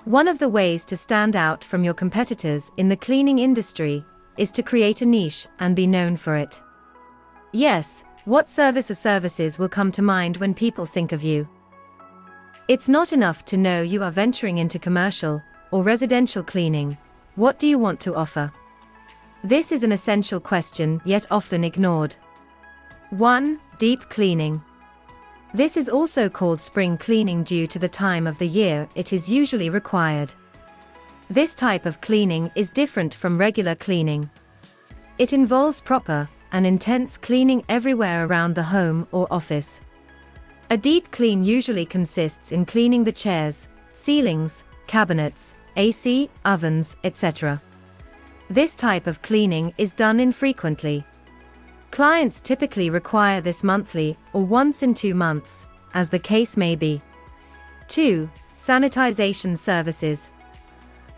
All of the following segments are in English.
One of the ways to stand out from your competitors in the cleaning industry is to create a niche and be known for it. Yes, what service or services will come to mind when people think of you? It's not enough to know you are venturing into commercial or residential cleaning. What do you want to offer? This is an essential question, yet often ignored. 1. Deep cleaning. This is also called spring cleaning due to the time of the year it is usually required. This type of cleaning is different from regular cleaning. It involves proper and intense cleaning everywhere around the home or office. A deep clean usually consists in cleaning the chairs, ceilings, cabinets, AC, ovens, etc. This type of cleaning is done infrequently. Clients typically require this monthly or once in 2 months, as the case may be. 2. Sanitisation services.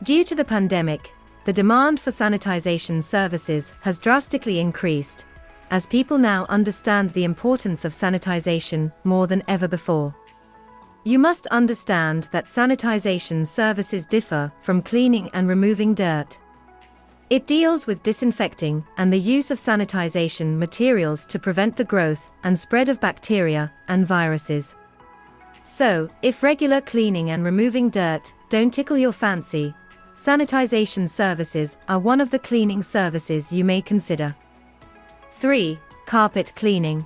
Due to the pandemic, the demand for sanitisation services has drastically increased, as people now understand the importance of sanitisation more than ever before. You must understand that sanitisation services differ from cleaning and removing dirt. It deals with disinfecting and the use of sanitization materials to prevent the growth and spread of bacteria and viruses. So, if regular cleaning and removing dirt don't tickle your fancy, sanitization services are one of the cleaning services you may consider. 3. Carpet cleaning.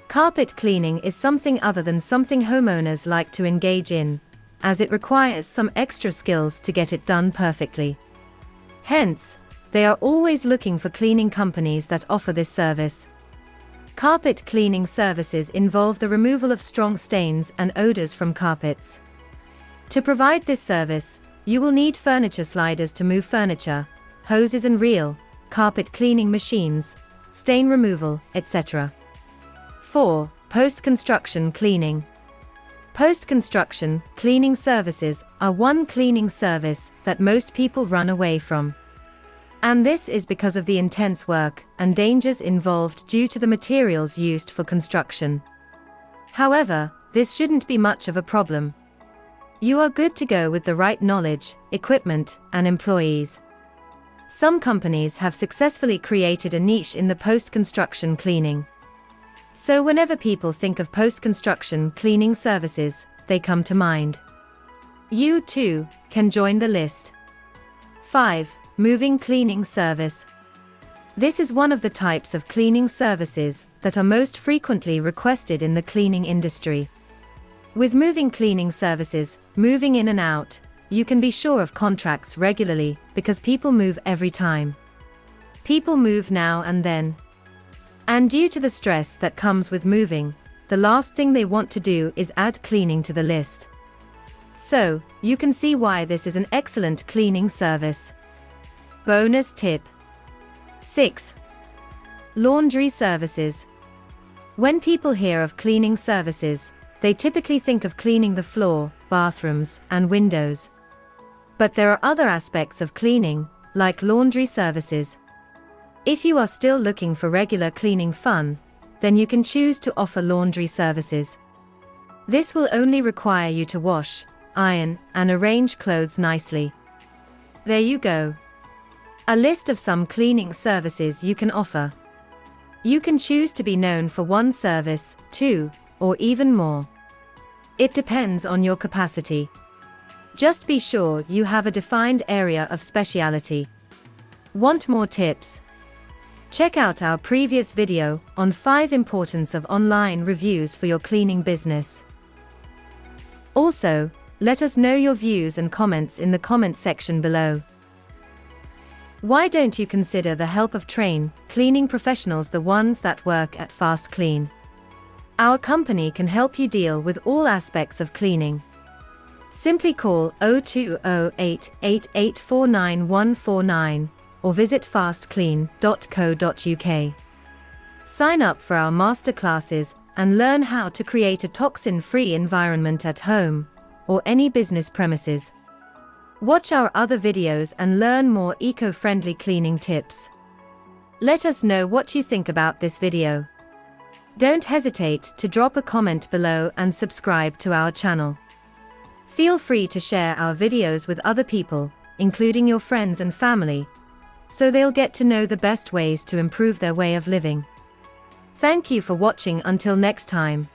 Carpet cleaning is something other than something homeowners like to engage in, as it requires some extra skills to get it done perfectly. Hence, they are always looking for cleaning companies that offer this service. Carpet cleaning services involve the removal of strong stains and odors from carpets. To provide this service, you will need furniture sliders to move furniture, hoses and reel, carpet cleaning machines, stain removal, etc. 4. Post-construction cleaning. Post-construction cleaning services are one cleaning service that most people run away from. And this is because of the intense work and dangers involved due to the materials used for construction. However, this shouldn't be much of a problem. You are good to go with the right knowledge, equipment, and employees. Some companies have successfully created a niche in the post-construction cleaning. So whenever people think of post-construction cleaning services, they come to mind. You too can join the list. 5. Moving cleaning service. This is one of the types of cleaning services that are most frequently requested in the cleaning industry. With moving cleaning services, moving in and out, you can be sure of contracts regularly because people move every time. People move now and then. And due to the stress that comes with moving, the last thing they want to do is add cleaning to the list. So, you can see why this is an excellent cleaning service. Bonus tip. 6. Laundry services. When people hear of cleaning services, they typically think of cleaning the floor, bathrooms, and windows. But there are other aspects of cleaning, like laundry services. If you are still looking for regular cleaning fun, then you can choose to offer laundry services. This will only require you to wash, iron, and arrange clothes nicely. There you go. A list of some cleaning services you can offer. You can choose to be known for one service, 2, or even more. It depends on your capacity. Just be sure you have a defined area of speciality. Want more tips? Check out our previous video on 5 importance of online reviews for your cleaning business. Also, let us know your views and comments in the comment section below. Why don't you consider the help of trained cleaning professionals, the ones that work at FastKlean? Our company can help you deal with all aspects of cleaning. Simply call 0208 8849 or visit fastklean.co.uk. Sign up for our masterclasses and learn how to create a toxin-free environment at home or any business premises. Watch our other videos and learn more eco-friendly cleaning tips. Let us know what you think about this video. Don't hesitate to drop a comment below and subscribe to our channel. Feel free to share our videos with other people, including your friends and family, so they'll get to know the best ways to improve their way of living. Thank you for watching. Until next time.